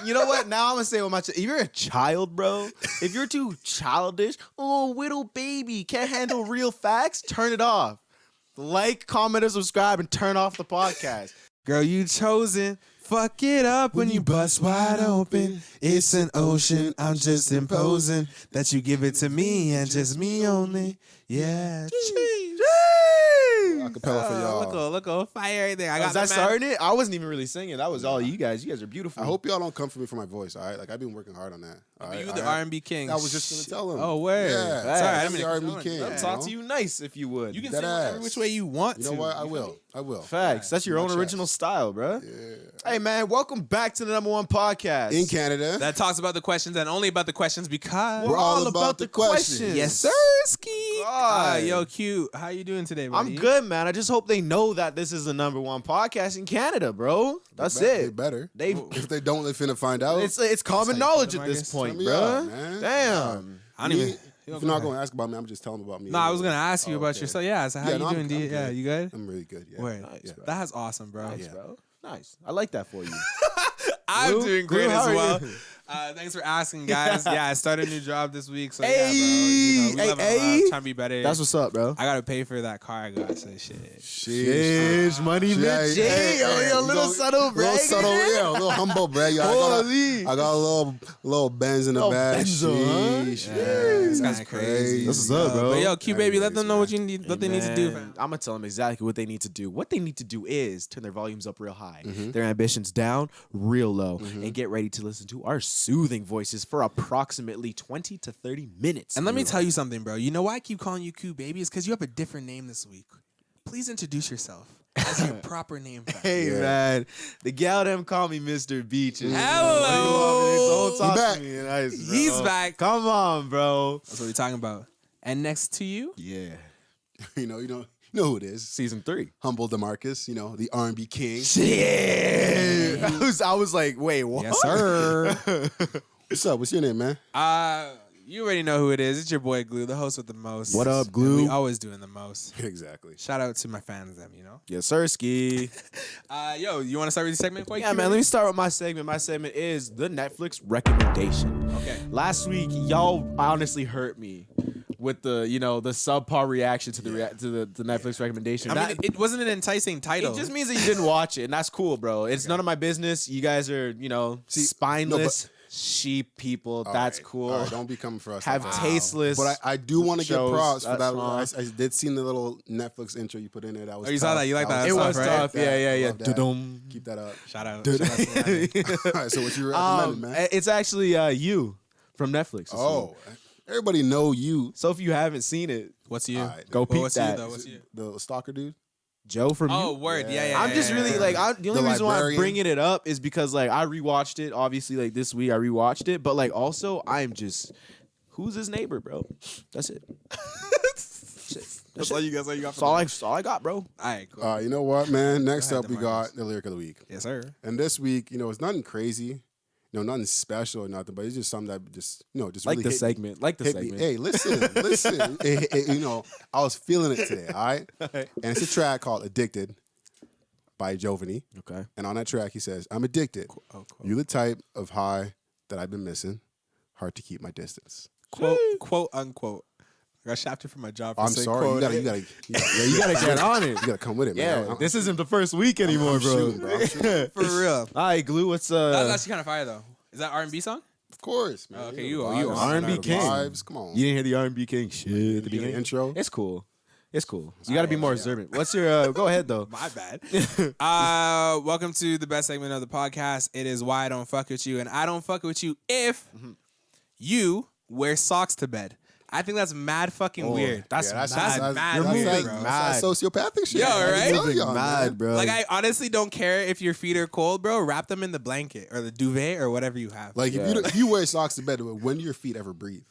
You know what? Now I'm gonna say what if you're a child, bro, if you're too childish, little baby, can't handle real facts, turn it off. Like, comment, and subscribe, and turn off the podcast. Girl, you chosen. Fuck it up when you bust wide open. It's an ocean. I'm just imposing that you give it to me and just me only. Yeah. Acapella for y'all. Look, fire right there. I got Was that starting it? I wasn't even really singing. That was all you guys. You guys are beautiful. I hope y'all don't come for me for my voice, all right? Like, I've been working hard on that. All right? You the R&B king. I was just going to tell him. Oh, word. Yeah. Sorry, I'm the R&B king. I'll talk to you nice if you would. You can That sing ass. every which way you want to. You know what? I will. Facts. That's your My own chest. original style, bro. Yeah. Hey, man, welcome back to the #1 podcast. In Canada. That talks about the questions and only about the questions because We're all about the questions. Yes, sir, Ski. God. Yo, Q, how you doing today, buddy? I'm good, man. I just hope they know that this is the #1 podcast in Canada, bro. That's They it. better. They If they don't, they finna find out. it's common knowledge at this Demarcus. point, Tell me bro. out, man. Damn. I don't even. If you're not going to ask about me, I'm just telling about me. No, I was gonna ask you Oh, about okay. yourself. Yeah, so how Yeah, you no, I'm doing? good. Yeah, you good? I'm really good, yeah. Word. Nice, bro. That's awesome, bro. Nice, Yeah. bro. Nice. I like that for you. I'm Glue? doing great Glue, how as are well. you? Thanks for asking, guys. Yeah, I started a new job this week, so Hey, yeah, bro. You know, we level hey. up, trying to be better. That's what's up, bro. I gotta pay for that car I got. So shit. Sheesh, money, bitch. Yo, little subtle brag. Little subtle, yeah, a little humble brag. Holy. I got a little Benz in the Little back. Benzo, huh? Sheesh, Yeah, man. it's That's kinda crazy. That's what's up, bro. But yo, Q baby, let them know what Anyways, you need, what they need to do, fam. I'm gonna tell them exactly what they need to do. What they need to do is turn their volumes up real high, Mm-hmm. their ambitions down real low, and get ready to listen to our soothing voices for approximately 20 to 30 minutes. And let me tell you something, bro. You know why I keep calling you Q baby? It's because you have a different name this week. Please introduce yourself as your proper name, fam. Hey, Yeah. man, the gal them call me Mr. Beaches. Hello. Don't talk back. to me nice, bro. He's back. Come on, bro. That's what we're talking about. And next to you, Yeah, You know who it is. season 3. Humble Demarcus, the R&B king. Shit. I was like, wait, what? yes, sir. What's up? What's your name, man? You already know who it is. It's your boy Glue, the host with the most. What up, And Glue? we always doing the most. Exactly. Shout out to my fans, them. You know. Yes, sir, Ski. Yo, you want to start with the segment? Quick? Yeah, man, let me start with my segment. My segment is the Netflix recommendation. Okay. Last week, y'all honestly hurt me with the subpar reaction to the the Netflix recommendation. I mean, it wasn't an enticing title. It just means that you didn't watch it, and that's cool, bro. It's none of my business. You guys are, spineless sheep people. That's All right. cool. All right, don't be coming for us. Have like that. tasteless. But I do want to get shows. props for That's that. fine. I did see the little Netflix intro you put in there. That was Oh, you saw tough. that? You like that? It Stuff, was right? tough. That. Yeah. Love that. Dum. Keep that up. Shout out. Dum. Shout out to Randy. All right, so what you recommended, man? It's actually you from Netflix. this Oh, week. everybody know you. So if you haven't seen it, What's you? All right. Go peep what's that. you though? What's you? The stalker dude. Joe from Oh, you. word. Yeah. Yeah. I'm just really like the only The reason why I'm librarian. bringing it up is because like I rewatched it. Obviously, like this week I rewatched it, but like also I'm just who's his neighbor, bro? That's it. That's all you guys. All you got. That's all I got, bro. All right. Cool. You know what, man? Next Go ahead, up, we Demarcus. got the lyric of the week. Yes, sir. And this week, it's nothing crazy, nothing special or nothing, but it's just something that just Like really the hit segment. Like the hit me. segment. Hey, listen. I was feeling it today, all right? And it's a track called Addicted by Jovany. Okay. And on that track, he says, I'm addicted. Oh, cool. You the type of high that I've been missing. Hard to keep my distance. Quote unquote. I got shafted for my job. For I'm saying sorry. quote. You gotta You gotta get on it. You gotta come with it, man. Yeah, this isn't the first week anymore, I'm bro. shooting, bro. I'm shooting. For real. All right, Glue. What's That's actually kind of fire though. Is that R&B song? Of course, man. Oh, okay, know you the are vibes. R&B The king. Vibes. Come on. You didn't hear the R&B King shit at the You get beginning? the intro. It's cool. It's cool. You got to be more observant. What's your? Go ahead though. My bad. Welcome to the best segment of the podcast. It is Why I Don't Fuck With You. And I don't fuck with you if you wear socks to bed. I think that's mad fucking weird. That's mad You're weird, moving bro. mad. That's sociopathic shit. Yo, right? I'm telling Moving y'all, mad, man. bro. Like, I honestly don't care if your feet are cold, bro. Wrap them in the blanket or the duvet or whatever you have. Like, if you wear socks to bed, when do your feet ever breathe?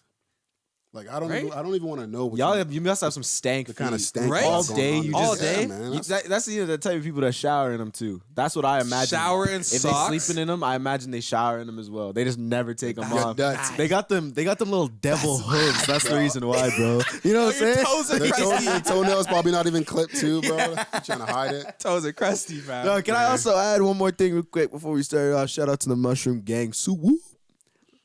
Like I don't Right? even want to know what You must have some stank the kind of feet. stank Right? you got All going day, on you in all this. day? Yeah, man. That's the type of people that shower in them too. That's what I imagine. Shower in if socks? they sleeping in them, I imagine they shower in them as well. They just never take them Your off. nuts. They got them little devil hooves. That's the reason why, bro. You know what I'm Your saying? toes are Their crusty. toenails probably not even clipped too, bro. You're trying to hide it. Toes are crusty, fam. No, can I also add one more thing real quick before we start off? Shout out to the Mushroom Gang. Woo.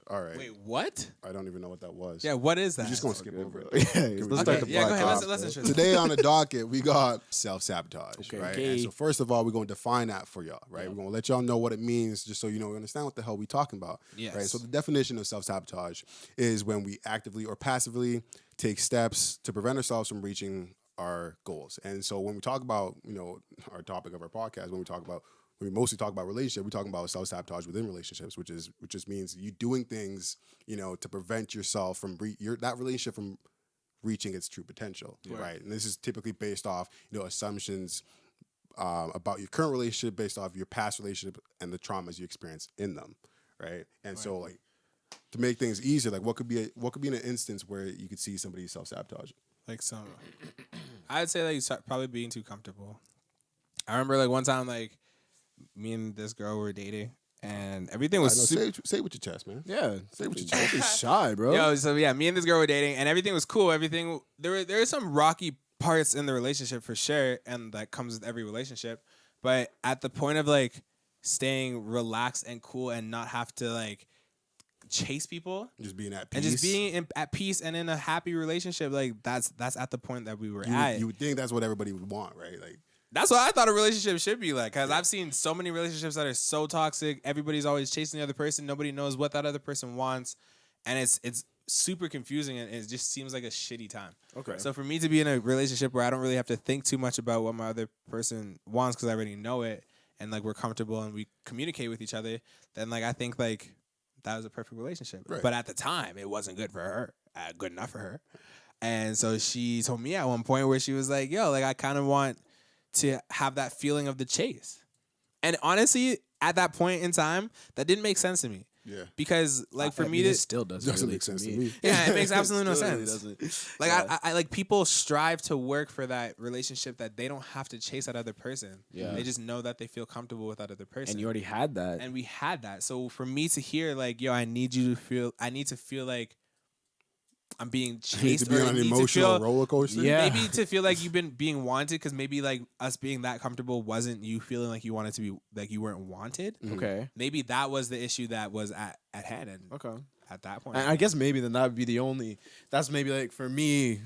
All right. Wait, what? I don't even know what that was. Yeah, what is that? You're just gonna skip over it. Yeah, let's start the yeah, go ahead. podcast. Let's introduce Today on the docket, we got self-sabotage, Okay, right? okay. And so first of all, we're going to define that for y'all, right? We're going to let y'all know what it means just so you know, we understand what the hell we talking about, Yes. right? So the definition of self-sabotage is when we actively or passively take steps to prevent ourselves from reaching our goals. And so when we talk about, our topic of our podcast, when we mostly talk about relationship, we're talking about self-sabotage within relationships, which just means you doing things, to prevent yourself from that relationship from reaching its true potential, right? And this is typically based off, assumptions about your current relationship, based off your past relationship and the traumas you experience in them, right? And so, like, to make things easier, like, what could be an instance where you could see somebody self-sabotage? Like some, I'd say like probably being too comfortable. I remember like one time like me and this girl were dating and everything was Say it with your chest, man. Yeah, Say it with your don't be chest. shy, bro. Yo, so yeah, me and this girl were dating, and everything was cool. Everything there were some rocky parts in the relationship for sure, and that comes with every relationship. But at the point of like staying relaxed and cool and not have to like chase people Just being at peace. and just being at peace and in a happy relationship, like that's at the point that we were at. You would think that's what everybody would want, right? Like, That's what I thought a relationship should be like. Because I've seen so many relationships that are so toxic. Everybody's always chasing the other person. Nobody knows what that other person wants. And it's super confusing and it just seems like a shitty time. Okay. So for me to be in a relationship where I don't really have to think too much about what my other person wants because I already know it and like we're comfortable and we communicate with each other, then like I think like that was a perfect relationship. Right. But at the time, it wasn't good for her. Good enough for her. And so she told me at one point where she was like, yo, like I kind of want to have that feeling of the chase. And honestly, at that point in time, that didn't make sense to me. yeah. Because like for me it to still doesn't Doesn't really make sense to to me. me. yeah, it makes absolutely no Still really sense. doesn't. Like Yeah. I like people strive to work for that relationship that they don't have to chase that other person. Yeah. They just know that they feel comfortable with that other person. And you already had that. And we had that. So for me to hear like, yo, I need to feel like I'm being You need chased to be or on I an need to emotional feel roller coaster. Yeah. maybe to feel like you've been being wanted because maybe like us being that comfortable wasn't you feeling like you wanted to be like you weren't wanted. Okay. Maybe that was the issue that was at hand and Okay. at that point. And I guess maybe then that would be the only. That's maybe like for me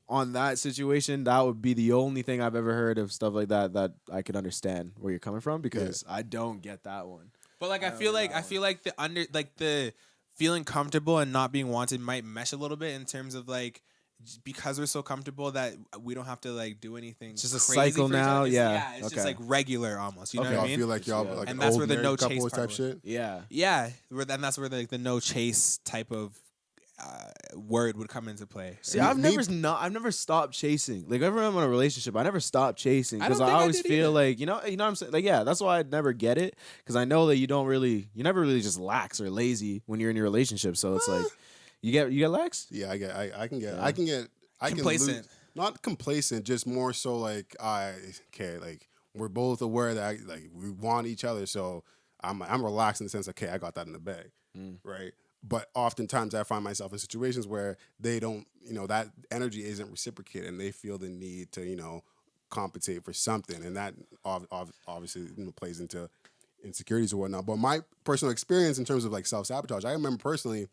on that situation. That would be the only thing I've ever heard of stuff like that I could understand where you're coming from because I don't get that one. But like I feel like the feeling comfortable and not being wanted might mesh a little bit in terms of like because we're so comfortable that we don't have to like do anything. It's just a crazy cycle for each now, other. yeah. It's just Okay. like regular almost. You know Y'all what I mean? feel like y'all Yeah. like And an that's old where the married no couple chase type part shit. Yeah. Yeah, and that's where the no chase type of word would come into play. See, Me- I've me- never stopped chasing. Like, whenever I'm in a relationship, I never stopped chasing I because don't I think I always did feel either. like you know what I'm saying. Like, yeah, that's why I never get it because I know that you never really just lax or lazy when you're in your relationship. So it's like you get lax. Yeah, I can get Complacent. lose, not complacent, just more so like like we're both aware that like we want each other, so I'm relaxed in the sense okay, I got that in the bag, right? But oftentimes I find myself in situations where they don't, that energy isn't reciprocated, and they feel the need to, compensate for something, and that obviously plays into insecurities or whatnot. But my personal experience in terms of like self-sabotage, I remember personally,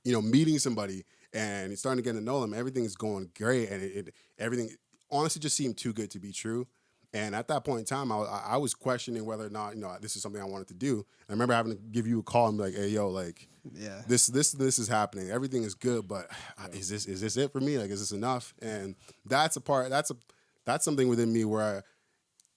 meeting somebody and starting to get to know them, everything's going great, and everything honestly just seemed too good to be true. And at that point in time, I was questioning whether or not this is something I wanted to do. And I remember having to give you a call and be like, "Hey, yo, like, Yeah. this is happening. Everything is good, but is this it for me? Like, is this enough?" And that's something within me where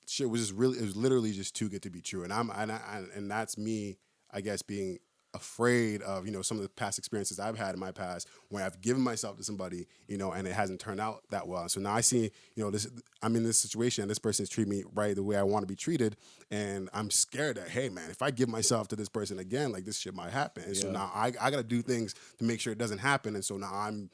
shit was just really, it was literally just too good to be true. And and that's me, I guess, being afraid of, some of the past experiences I've had in my past when I've given myself to somebody, and it hasn't turned out that well. So now I see, I'm in this situation and this person's treating me right the way I want to be treated. And I'm scared that, hey man, if I give myself to this person again, like this shit might happen. And so now I got to do things to make sure it doesn't happen. And so now I'm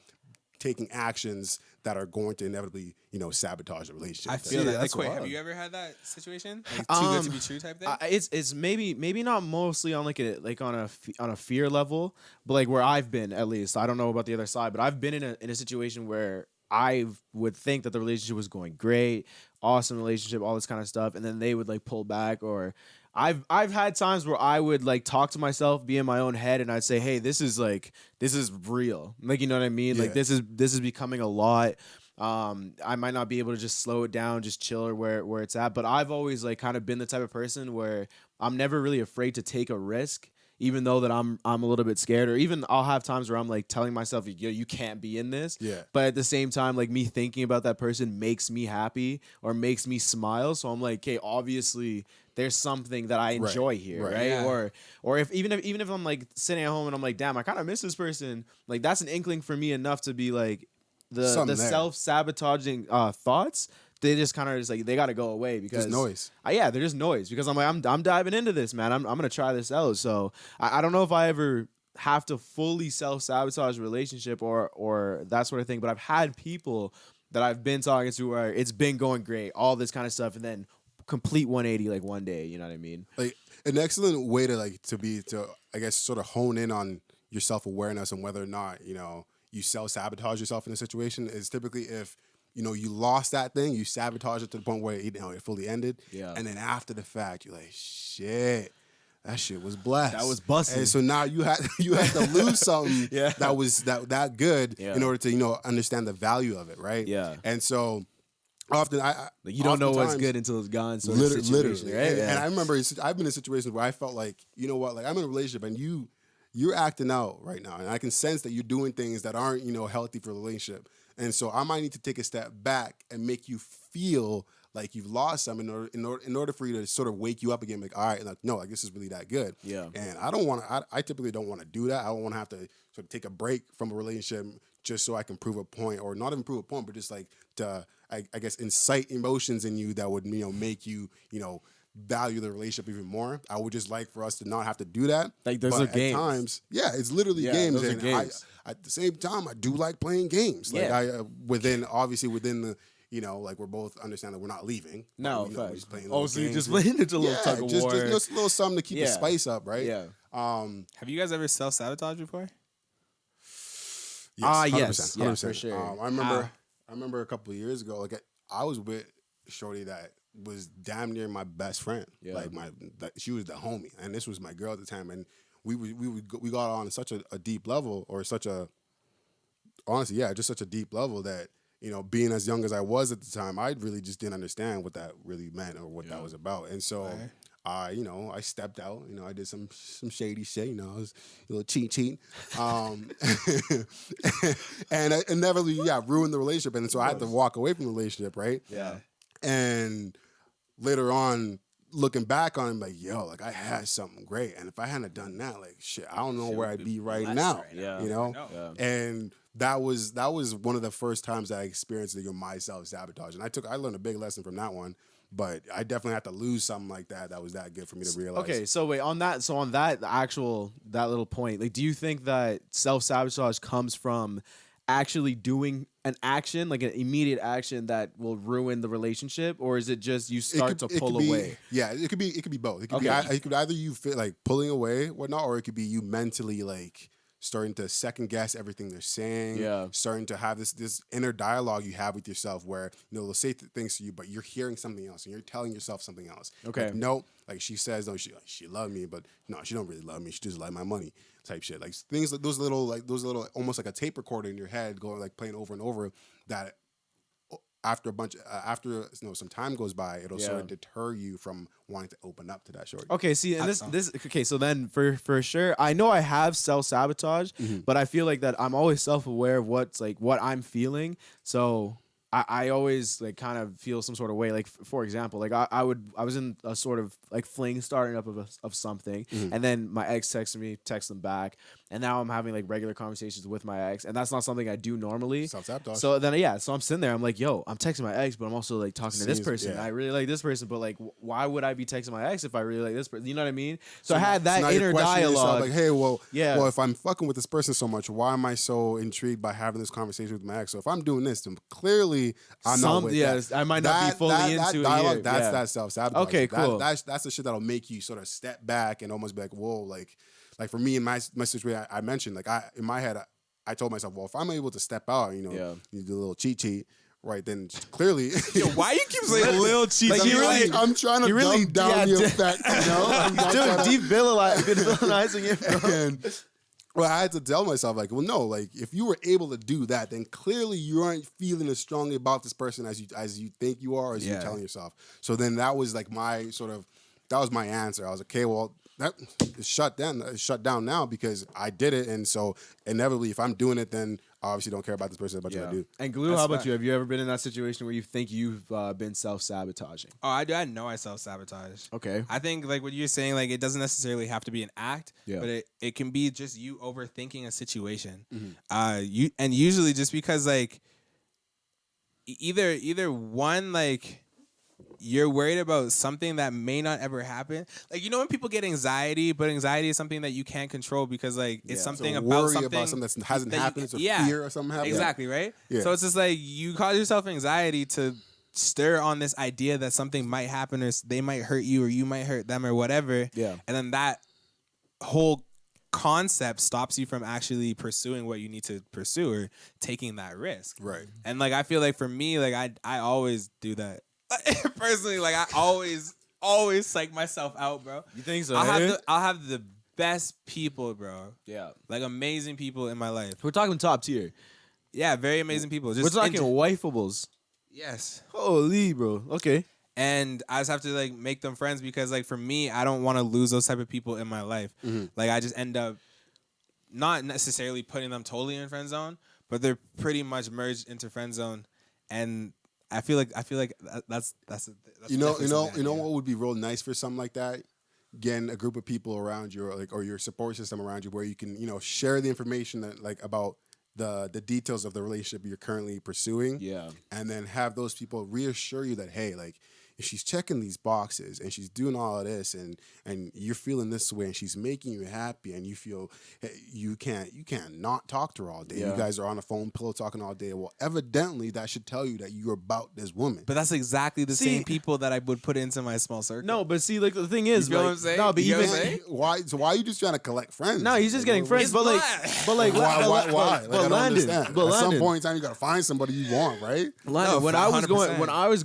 taking actions that are going to inevitably, sabotage the relationship. I feel that. Like, wait, have you ever had that situation? Like, too good to be true type thing? It's maybe not mostly on on a fear level, but like where I've been, at least. I don't know about the other side, but I've been in a situation where I would think that the relationship was going great, awesome relationship, all this kind of stuff, and then they would like pull back. Or I've had times where I would like talk to myself, be in my own head, and I'd say, hey, this is real. Like, you know what I mean? Yeah. Like this is becoming a lot. I might not be able to just slow it down, just chill or where it's at. But I've always like kind of been the type of person where I'm never really afraid to take a risk, even though that I'm a little bit scared. Or even I'll have times where I'm like telling myself, yo, you can't be in this. Yeah. But at the same time, like me thinking about that person makes me happy or makes me smile. So I'm like, okay, obviously there's something that I enjoy here, right? Yeah. Or if even if I'm like sitting at home and I'm like, damn, I kind of miss this person. Like that's an inkling for me enough to be like the self-sabotaging thoughts. They just kind of just like they got to go away because just noise. They're just noise because I'm like I'm diving into this, man. I'm gonna try this out. So I don't know if I ever have to fully self-sabotage a relationship or that sort of thing. But I've had people that I've been talking to where it's been going great, all this kind of stuff, and then complete 180 like one day. You know what I mean? Like an excellent way to I guess sort of hone in on your self-awareness and whether or not you self-sabotage yourself in a situation is typically if you lost that thing, you sabotage it to the point where it fully ended. Yeah. And then after the fact, you're like, shit, that shit was blessed. That was busted. And so now you had to lose something that was that good in order to understand the value of it, right? Yeah. And so often you don't know what's good until it's gone. So literally, right? And I remember I've been in situations where I felt like, like I'm in a relationship and you're acting out right now, and I can sense that you're doing things that aren't healthy for the relationship. And so I might need to take a step back and make you feel like you've lost some in order for you to sort of wake you up again. Like, all right, like, no, like this is really that good. Yeah. And I typically don't want to do that. I don't want to have to sort of take a break from a relationship just so I can prove a point, or not even prove a point, but just like to, I guess, incite emotions in you that would, make you, value the relationship even more. I would just like for us to not have to do that. Like those are games. At times, it's literally games. Those are And games. at the same time, I do like playing games. Like within the, like we're both understand that we're not leaving. No, we're just playing so games. you just playing into a little tug of war. Just a little something to keep the spice up, right? Yeah. Have you guys ever self-sabotaged before? Yes, 100%. Yeah, for sure. I remember a couple of years ago, like I was with shorty that was damn near my best friend. Yeah. Like she was the homie, and this was my girl at the time, and we got on such a deep level, or such a honestly, just such a deep level that being as young as I was at the time, I really just didn't understand what that really meant or what that was about, and so. I stepped out. I did some shady shit. I was a little cheat, and it never ruined the relationship. And so I had to walk away from the relationship, right? Yeah. And later on, looking back on it, like, yo, like I had something great, and if I hadn't done that, like shit, I don't know where I'd be right now. Yeah. And that was one of the first times that I experienced my self-sabotage, and I learned a big lesson from that one. But I definitely had to lose something like that was that good for me to realize. Okay, so wait, on that that little point, like, do you think that self-sabotage comes from actually doing an action, like an immediate action that will ruin the relationship, or is it just you start to pull away? Yeah, it could be both. It could it could either you feel like pulling away, whatnot, or it could be you mentally like starting to second guess everything they're saying. Yeah. Starting to have this inner dialogue you have with yourself where, they'll say things to you, but you're hearing something else and you're telling yourself something else. Okay. Like, no, like she says, no, she loved me, but no, she don't really love me. She just like my money type shit. Like things like those little, almost like a tape recorder in your head going like playing over and over that after some time goes by, it'll sort of deter you from wanting to open up to that shorty. Okay, see, and so then for sure, I know I have self-sabotage, but I feel like that I'm always self-aware of what I'm feeling. So I always like kind of feel some sort of way. Like for example, like I was in a sort of like fling starting up of something, and then my ex texted me, text them back, and now I'm having like regular conversations with my ex, and that's not something I do normally. Self-sabotage. So then so I'm sitting there, I'm like, yo, I'm texting my ex, but I'm also like talking to this person. Yeah. I really like this person, but like, why would I be texting my ex if I really like this person? You know what I mean? So I had that now you're inner questioning yourself, dialogue. like, hey, well, Yeah. well, if I'm fucking with this person so much, why am I so intrigued by having this conversation with my ex? So if I'm doing this, then clearly I'm not with that. I might not be fully into it dialogue, here. that's Yeah. that self-sabotage. Okay, cool. That's the shit that'll make you sort of step back and almost be like, whoa, like for me in my situation, I mentioned, like in my head, I told myself, well, if I'm able to step out, you do a little cheat, right? Then clearly, Yo, why you keep saying little cheats? Like, I'm trying to dumb down the effect, I'm not trying to- devillainizing it, bro. and well, I had to tell myself, like, well, no, like if you were able to do that, then clearly you aren't feeling as strongly about this person as you think you are, as you're telling yourself. So then that was like that was my answer. I was like, okay, well, that is shut down now because I did it, and so inevitably, if I'm doing it, then I obviously don't care about this person as much as I do. And Glue, how about you? Have you ever been in that situation where you think you've been self-sabotaging? Oh, I do. I know I self-sabotage. Okay. I think like what you're saying, like it doesn't necessarily have to be an act, Yeah. but it can be just you overthinking a situation. And usually just because like either one, like you're worried about something that may not ever happen. Like, when people get anxiety, but anxiety is something that you can't control because like it's something about something that hasn't happened, it's a fear or something happening. Exactly, right? Yeah. So it's just like you cause yourself anxiety to stir on this idea that something might happen or they might hurt you or you might hurt them or whatever. Yeah. And then that whole concept stops you from actually pursuing what you need to pursue or taking that risk. Right. And like I feel like for me, like I always do that. Personally, like I always psych myself out, bro. You think so? I'll have the best people, bro. Yeah. Like amazing people in my life. We're talking top tier. Yeah, very amazing people. Just We're talking wifeables. yes. Holy, bro. Okay. And I just have to like make them friends because like for me, I don't want to lose those type of people in my life. Like I just end up not necessarily putting them totally in friend zone, but they're pretty much merged into friend zone. And I feel like that's you know what would be real nice for something like that? Getting a group of people around you or your support system around you where you can, share the information that like about the details of the relationship you're currently pursuing. Yeah. And then have those people reassure you that, hey, like if she's checking these boxes and she's doing all of this and you're feeling this way and she's making you happy and you feel you can't not talk to her all day. Yeah. You guys are on the phone pillow talking all day. Well, evidently that should tell you that you're about this woman. But that's exactly the same people that I would put into my small circle. No, but see, like the thing is, You feel like, what I'm saying? no, but You know even what I'm saying? Why are you just trying to collect friends? no, he's just getting friends. It's But like, Why? Like, But I don't Landon, understand. but At some Landon, point in time, you gotta find somebody you want, right? Landon, No, when I was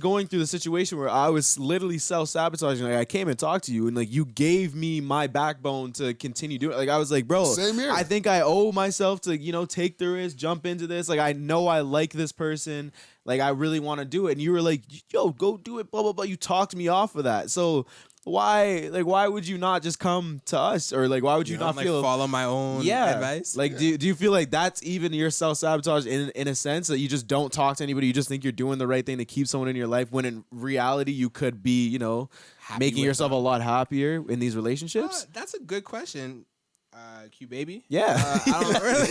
100%. going through the situation where I was literally self-sabotaging, like I came and talked to you, and like you gave me my backbone to continue doing it. Like I was like, bro, Same here. I think I owe myself to take the risk, jump into this. Like I know I like this person. Like I really want to do it, and you were like, yo, go do it. Blah blah blah. You talked me off of that. So why would you not just come to us, or like why would you not like feel follow my own advice? Like, do you feel like that's even your self-sabotage in a sense that you just don't talk to anybody, you just think you're doing the right thing to keep someone in your life when in reality you could be, making with yourself them. a lot happier in these relationships? That's a good question, Q baby. Yeah. I don't really.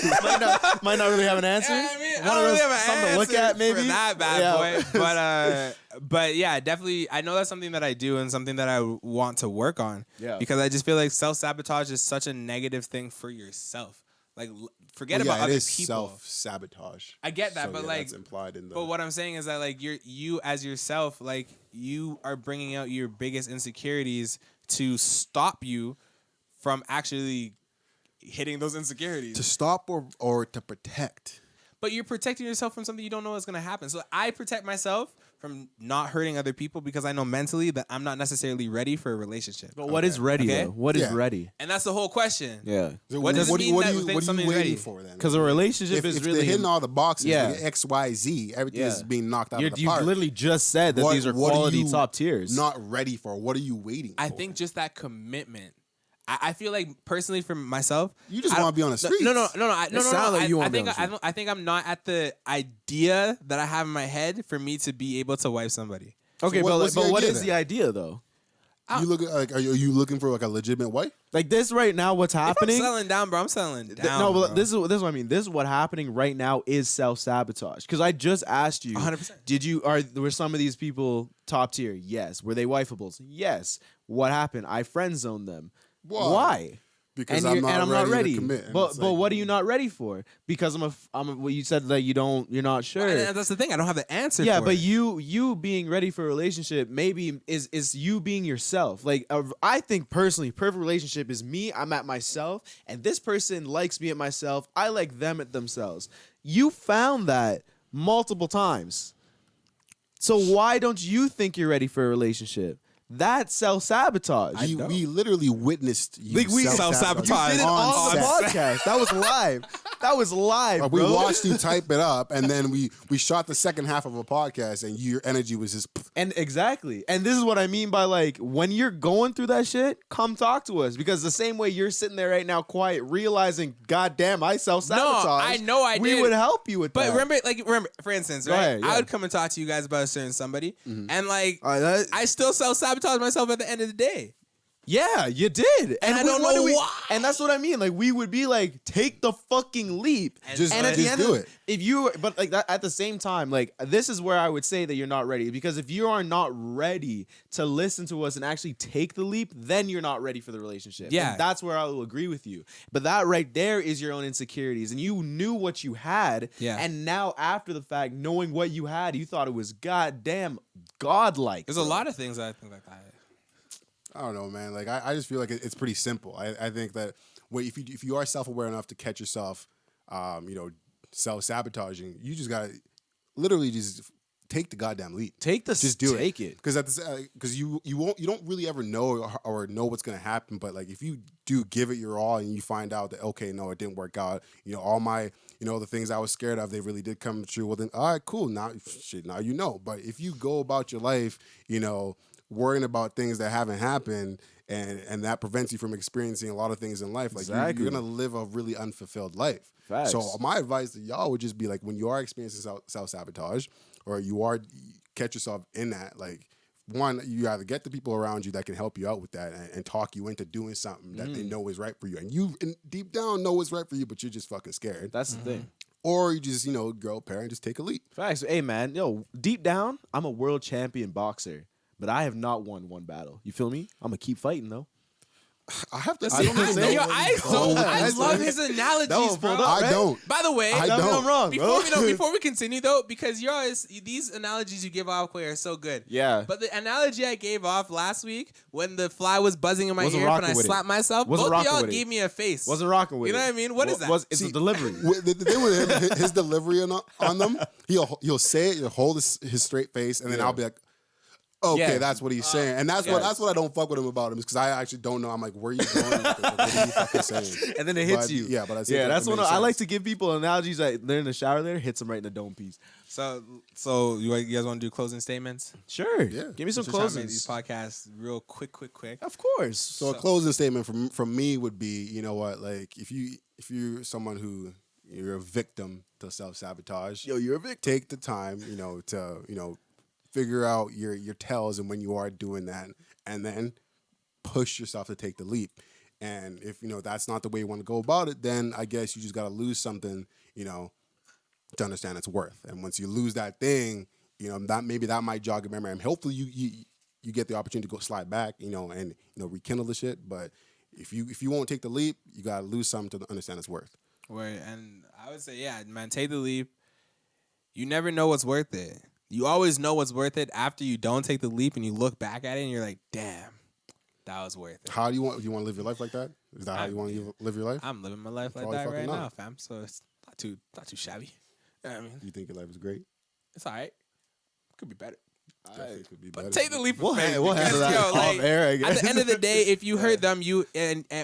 might not really have an answer. Yeah, I mean, One I of don't really those- have an something answer to look at, maybe. for that bad Yeah. boy. But yeah, definitely. I know that's something that I do and something that I want to work on. Yeah. Because I just feel like self-sabotage is such a negative thing for yourself. Like, forget about other people. Self-sabotage. I get that, So, but yeah, like, that's implied in the. but what I'm saying is that like you as yourself, like you are bringing out your biggest insecurities to stop you from actually hitting those insecurities. to stop or to protect. But you're protecting yourself from something you don't know is going to happen. So I protect myself from not hurting other people because I know mentally that I'm not necessarily ready for a relationship. But what is ready Okay. though? What is Yeah. ready? And that's the whole question. Yeah. So What does it mean that we think what are you something's waiting ready? for then? Because a relationship if is really they're hitting all the boxes, Yeah. like X, Y, Z, everything is being knocked out of the you park. literally just said that these are What quality you top tiers. Not ready for. What are you waiting for? I think just that commitment. I feel like personally for myself, You just want to be on the streets. No. sounds like you wanna be on the street. I think I'm not at the idea that I have in my head for me to be able to wife somebody. Okay, what's the but what idea is then? the idea though? You look like, are you looking for like a legitimate wife? Like this right now, what's If I'm happening? settling down, bro, I'm settling down. No, but bro. this is what I mean. This is what happening right now is self-sabotage. Because I just asked you, 100%. Were some of these people top tier? Yes. Were they wifeables? Yes. What happened? I friend zoned them. Why? Because And I'm not ready to commit. And But it's but like, what are you not ready for? Because well, you said that you're not sure. And that's the thing. I don't have the answer. Yeah, for but it. you being ready for a relationship maybe is you being yourself. Like I think personally, perfect relationship is me. I'm at myself, and this person likes me at myself. I like them at themselves. You found that multiple times. So why don't you think you're ready for a relationship? That's self-sabotage. we literally witnessed you Like, we self-sabotage. You did it on on the set. podcast. That was live. That was live, We bro. watched you type it up, and then we shot the second half of a podcast, and your energy was just. And exactly. And this is what I mean by like when you're going through that shit, come talk to us. Because the same way you're sitting there right now quiet, realizing, God damn, I self-sabotage. No, I know I We did. would help you with But that. remember, for instance, Go right? ahead, yeah. I would come and talk to you guys about a certain somebody, and like All right, that- I still self-sabotage myself at the end of the day. Yeah, you did. And I don't what know do why. And that's what I mean. Like we would be like, take the fucking leap. Just- and at just the end do of, it. If you but like that at the same time, like this is where I would say that you're not ready. Because if you are not ready to listen to us and actually take the leap, then you're not ready for the relationship. Yeah. And that's where I will agree with you. But that right there is your own insecurities. And you knew what you had. Yeah. And now after the fact, knowing what you had, you thought it was goddamn godlike. There's a lot of things that I think like that. I don't know, man. Like I just feel like it's pretty simple. I think that if you are self-aware enough to catch yourself, self-sabotaging, you just gotta literally just take the goddamn leap. Just do take it. Because you don't really ever know or know what's gonna happen. But like if you do give it your all and you find out that okay, no, it didn't work out. All my the things I was scared of, they really did come true. Well then, all right, cool. Now you know. But if you go about your life, worrying about things that haven't happened and that prevents you from experiencing a lot of things in life, like Exactly. you're gonna live a really unfulfilled life. Facts. So my advice to y'all would just be like when you are experiencing self-sabotage or you are catch yourself in that, like one, you either get the people around you that can help you out with that and talk you into doing something that they know is right for you. And you deep down know what's right for you, but you're just fucking scared. That's the thing. Or you just, grow a pair and just take a leap. Facts. Hey man, deep down, I'm a world champion boxer, but I have not won one battle. You feel me? I'm gonna keep fighting though. I have to. I don't even know. I love his analogies, bro. I don't. By the way, I Tell me don't. I'm wrong, bro. before we continue though, because these analogies you give off are so good. Yeah. But the analogy I gave off last week when the fly was buzzing in my Wasn't ear and rocking I with it. slapped myself, Wasn't both of rocking y'all with it. gave me a face. Wasn't rocking with You know it. what I mean? What is that? It's a delivery. The thing with his delivery on them, he'll say it, he'll hold his straight face, and then I'll be like, okay, Yeah. that's what he's saying, and that's what I don't fuck with him about him is because I actually don't know. I'm like, where are you going with it? Like, what are you fucking saying? And then it hits But, you. Yeah, but I Yeah, that's one. I like to give people analogies that they're in the shower. There, hits them right in the dome piece. So you guys want to do closing statements? Sure. Yeah. Give me some Just try to make closings. these podcasts real quick. Of course. So a closing statement from me would be, you know what, like if you're someone who you're a victim to self-sabotage, you're a victim. take the time, to figure out your tells and when you are doing that, and then push yourself to take the leap. And if that's not the way you want to go about it, then I guess you just got to lose something, to understand its worth. And once you lose that thing, that might jog your memory. And hopefully you get the opportunity to go slide back, and rekindle the shit. But if you won't take the leap, you got to lose something to understand its worth. Right, and I would say, yeah, man, take the leap. You never know what's worth it. You always know what's worth it after you don't take the leap and you look back at it and you're like, damn, that was worth it. How do you want to live your life like that? Is that how you want to live your life? I'm living my life like Probably that fucking right not. now, fam. So it's not too shabby. You know what I mean? You think your life is great? It's all right. Could be better. Definitely could be But better. take the leap of We'll faith. handle because, that yo, off air, I At guess. the end of the day, if you hurt them,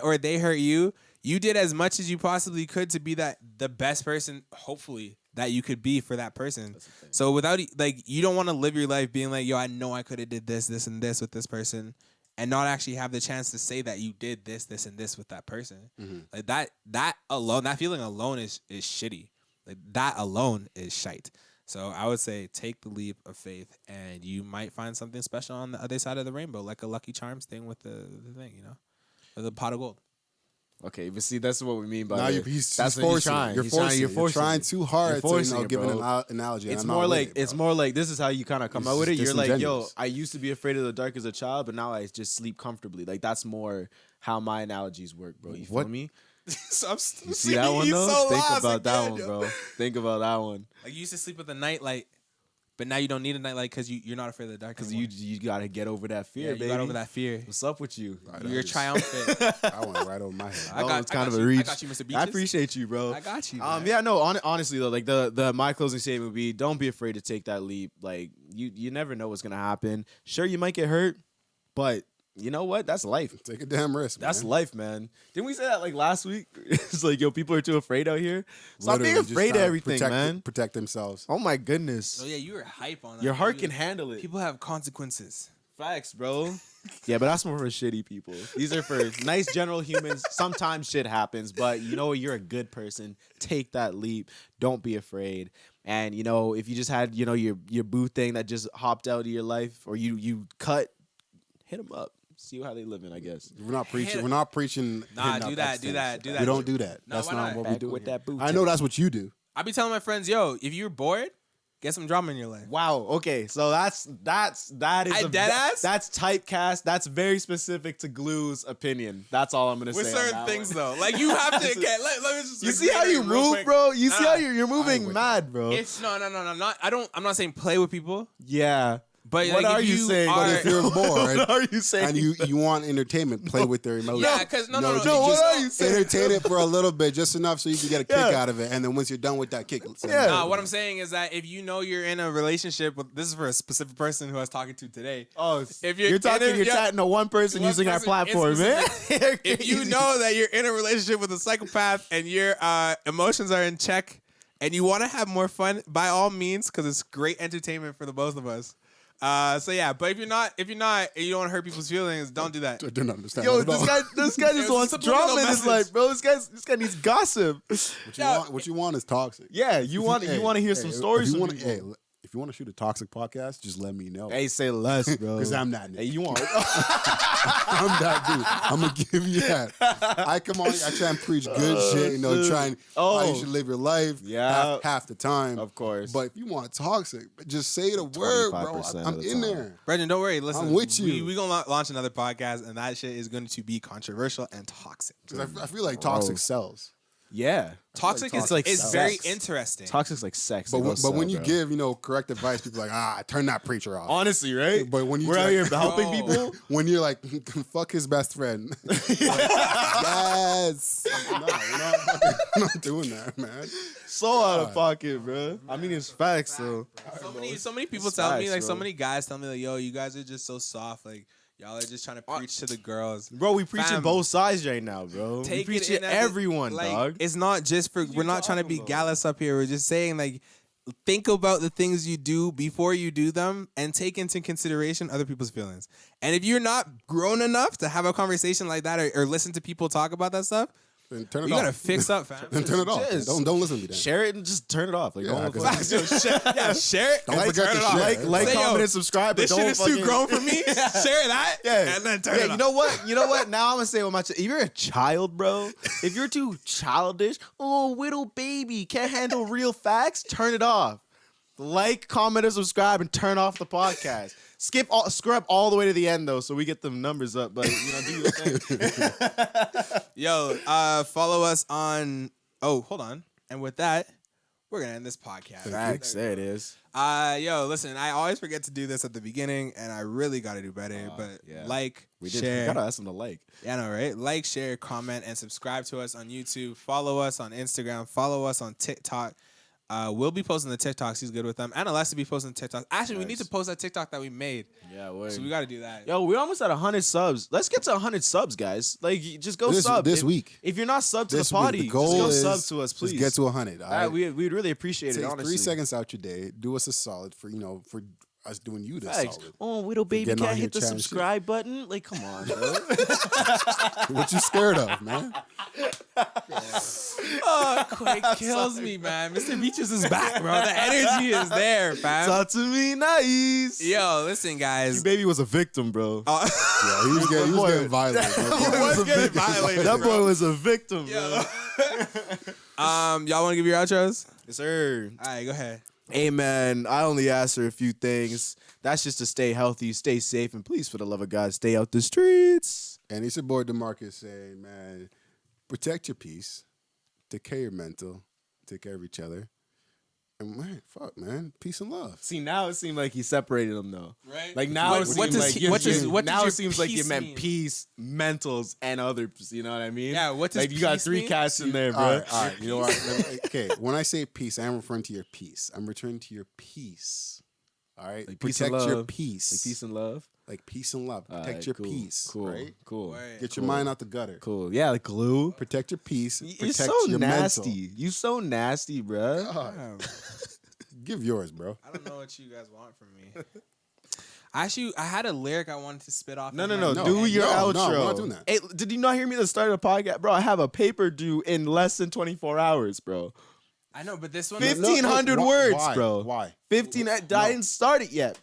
or they hurt you, you did as much as you possibly could to be the best person, hopefully, that you could be for that person. So without you don't want to live your life being like, yo, I know I could have did this, and this with this person, and not actually have the chance to say that you did this, this, and this with that person. Mm-hmm. Like that alone, that feeling alone is shitty. Like that alone is shite. So I would say take the leap of faith, and you might find something special on the other side of the rainbow, like a Lucky Charms thing with the thing, you know, with a pot of gold. Okay, but see, that's what we mean by Now it. he's That's what forcing. You're trying. You're trying too hard to give bro. an analogy. It's and I'm more not with like it, bro. it's more like this is how you kind of come It's out with it. just You're like, yo, disingenuous. I used to be afraid of the dark as a child, but now I just sleep comfortably. Like that's more how my analogies work, bro. You feel What? me? So I'm still You see that one though? So Think lost about that again, one, yo. bro. Think about that one. Like you used to sleep with a nightlight, but now you don't need a nightlight because you're not afraid of the dark. Because anymore. you gotta get over that fear, you baby. got over that fear. What's up with you? Right, You're I just- triumphant. I went right over my head. It's kind of you. a reach. I got you, Mr. Beaches. I appreciate you, bro. I got you. Man. Yeah, no. Honestly though, like the my closing statement would be: don't be afraid to take that leap. Like you never know what's gonna happen. Sure, you might get hurt, but you know what? That's life. Take a damn risk. That's man. life, man. Didn't we say that like last week? It's like, yo, people are too afraid out here. Stop Literally being just afraid of trying to everything, man. Protect themselves. Oh my goodness. Oh yeah, you were hype on that. Your heart You- can handle it. People have consequences. Facts, bro. Yeah, but that's more for shitty people. These are for nice general humans. Sometimes shit happens, but you know you're a good person. Take that leap. Don't be afraid. And you know, if you just had, you know, your boo thing that just hopped out of your life, or you cut, hit them up. See how they living, I guess. We're not preaching. Hit- We're not preaching. Nah, hitting do up that, ex do things. that, do that. We don't do that. No, That's why not not? what we Back do. with that boo I know thing. that's what you do. I be telling my friends, yo, if you're bored, get some drama in your life. Wow. Okay. So that is Deadass? That's typecast. That's very specific to Glue's opinion. That's all I'm gonna With say. on certain that things one. though, like you have to get. Let me just. You see how you real move, quick. bro? You see Nah, how you're moving with mad, bro? It's no. Not. I'm not saying play with people, Yeah. but What like, are if you saying? Are, But if you're bored What are you saying? and you want entertainment, play with their emotions. yeah, because no. just what are you saying? entertain it for a little bit, just enough so you can get a kick Yeah. out of it. And then once you're done with that kick, Yeah. Nah, what I'm saying is that if you know you're in a relationship with, this is for a specific person who I was talking to today. Oh, If you're yeah, chatting to one person one using our person in platform, man. specific. If you know that you're in a relationship with a psychopath and your emotions are in check and you want to have more fun, by all means, because it's great entertainment for the both of us. So yeah, but if you're not, and you don't want to hurt people's feelings, don't do that. I didn't understand. Yo, that at all. this guy just a wants subliminal drama in his message. life, bro. This guy needs gossip. What you want is toxic. Yeah, you want to hear some stories If from you want, people. if you want to shoot a toxic podcast, just let me know. Hey, say less, bro. Because I'm that nigga. Hey, you want? I'm that dude. I'm gonna give you that. I come on. I try and preach good shit. You know, try and how you should live your life. Yeah. half the time, Of course. But if you want toxic, just say the word, bro. 25% I'm of the in time. there. Brendan, don't worry. Listen, I'm with you. We gonna launch another podcast, and that shit is going to be controversial and toxic. Because I feel like toxic Bro. sells. Yeah, Toxic is like is sex. very interesting. toxic's like sex. But It when, goes but when so, you bro. give correct advice, people are like turn that preacher off. honestly, right? But when you we're out here like- helping Bro. people. When you're like fuck his best friend. Yes. No, we're not doing that, man. So out of pocket, bro. I mean, it's facts, though. So many people It's tell me, facts, like, so bro. many guys tell me, like, yo, you guys are just so soft. Like, y'all are just trying to preach to the girls. Bro, we preaching Fam. both sides right now, bro. We Take it preaching in as everyone, like, dog. It's not just for, we're not trying to be talking about? gallus up here. We're just saying, like, think about the things you do before you do them and take into consideration other people's feelings. And if you're not grown enough to have a conversation like that or listen to people talk about that stuff, Then turn it you off. gotta fix up, fam. Then turn it off. Just Don't listen to me then. Share it and just turn it off. Like, Yeah, don't 'cause- Share it Don't and forget turn to it off. share. like, Say, yo, comment, and subscribe. This but shit don't is fucking, too grown for me. Share that, Yeah. and then turn it Yeah, off. you know what? Now I'm gonna say what my if you're a child, bro, if you're too childish, little baby, can't handle real facts, turn it off. Like, comment, and subscribe, and turn off the podcast. Scrub all the way to the end though, so we get the numbers up. But do your thing. Yo, follow us on. Oh, hold on. And with that, we're gonna end this podcast. Facts, there it is. Yo, listen. I always forget to do this at the beginning, and I really got to do better. But yeah. like, We share. gotta ask them to like. Yeah, I know, right? Like, share, comment, and subscribe to us on YouTube. Follow us on Instagram. Follow us on TikTok. We'll be posting the TikToks. He's good with them. And Alexa be posting TikToks. Actually, we need to post that TikTok that we made. Yeah, word. So we got to do that. Yo, we're almost at 100 subs. Let's get to 100 subs, guys. Like, just go sub this week. If you're not subbed to This the week, party, the goal just go is sub to us, please. Just get to 100. All right? We'd really appreciate it. Take Honestly, 3 seconds out your day. Do us a solid for us doing you this Facts. solid. Oh, Widow Baby getting on can't here hit the chatting shit. subscribe button. Like, come on, bro. What you scared of, man? Oh, Quake kills me, man. Mr. Beaches is back, bro. The energy is there, fam. Talk to me nice. Yo, listen, guys. Baby was a victim, bro. Yeah, he was getting violent. Bro. That boy was a victim, bro. Y'all want to give your outros? Yes, sir. All right, go ahead. Hey, man, I only ask for a few things. That's just to stay healthy, stay safe, and please, for the love of God, stay out the streets. And it's your boy Demarcus saying, man, protect your peace, take care of your mental, take care of each other. And man, fuck, man, peace and love. See, now it seems like he separated them, though. Right? Like, now it seems like now your it seems like you peace meant mean? peace, mentals, and others. You know what I mean? Yeah, what does like you got peace 3 mean? cats in there, bro. All right. You know what? Okay, when I say peace, I'm referring to your peace. I'm returning to your peace. All right? Like peace and protect your love. peace. Like peace and love. Like peace and love. All Protect right, your cool, peace. Cool. Right? Cool. Right. Get your mind out the gutter. Cool. Yeah, like glue. Protect your peace. You're Protect so your nasty. mental. You so nasty, bro. God, Damn. give yours, bro. I don't know what you guys want from me. Actually, I had a lyric I wanted to spit off. No. in my No, Do your outro. No, we're not doing that. Hey, did you not hear me at the start of the podcast, bro? I have a paper due in less than 24 hours, bro. I know, but this one. 1500 why- words, why? bro. Why? 15. I didn't start it yet.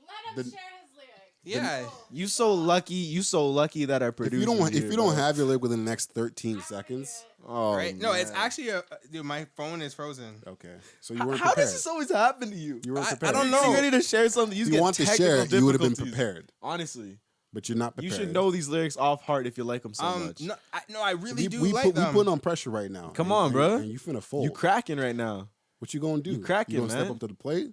Let him The- share his lyrics. Yeah. You so lucky. You so lucky that our If producer. you don't have your lyric within the next 13 seconds, oh, Right? No, it's man. actually dude. My phone is frozen. okay. So you weren't How prepared. does this always happen to you? You weren't I prepared. don't know. You ready to share something? If get you want to technical share, you would have been difficulties. prepared, Honestly, but you're not you prepared. should know these lyrics off heart if you like them so much. No, I really we, do we like put, them. we putting on pressure right now. Come on, bro. And you finna fold. You cracking right now. What you gonna do? You cracking, You gonna step man. up to the plate?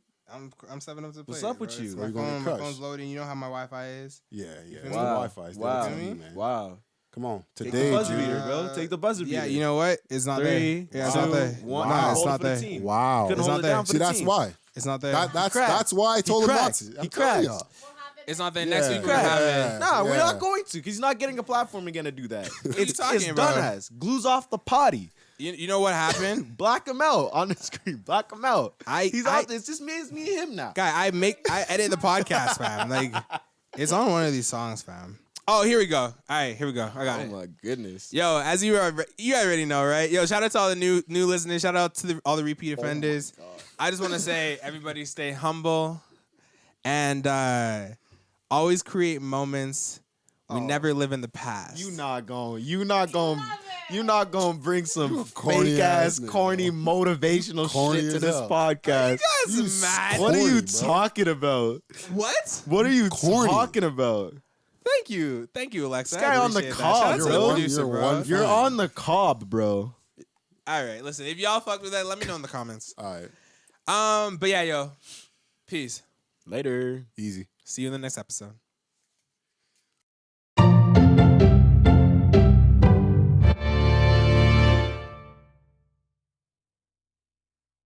I'm stepping up to the plate. What's up with bro. you? It's Or My you gonna get phone, my crushed? phone's loading. You know how my Wi-Fi is. Yeah. It's the Wow. Wi-Fi. It's the Wow. LTE, man. Wow. Come on. Take Today, the buzzer G. beater, bro. Take the buzzer beater. Yeah, you know what? It's not 3, there. Yeah, it's 2, not there. 1. Wow. Hold It's it not for the there. team. Wow. Couldn't It's hold not it there. down for See, the that's team. why. It's not there. That's cracked. why I told him not cracked. to. He I'm telling cracked. y'all. We'll have it It's not there. Yeah. Next week we're Crack. having. Yeah. Nah, we're Yeah. not going to because he's not getting a platform again to do that. It's talking it's about? done as. Glue's off the potty. You know what happened? Black him out on the screen. Black him out. He's I- out there. It's just me. It's me and him now. Guy, I edit the podcast, fam. Like, it's on one of these songs, fam. Oh, here we go. All right, here we go. I got it. my goodness. Yo, as you already know, right? Yo, shout out to all the new listeners. Shout out to all the repeat offenders. I just want to say, everybody stay humble and always create moments. We never live in the past. You not gonna bring some corny fake ass, ass nigga, corny, motivational Corny shit to as this hell. podcast. You mad? What are you corny, bro. talking about? What? What are you Corny. talking about? Thank you, Alexa. This guy I on the appreciate that. cob, Shout out to the bro. producer, You're bro. one- You're Fine. on the cob, bro. All right, listen. If y'all fuck with that, let me know in the comments. All right. But yeah, yo, peace. Later. Easy. See you in the next episode.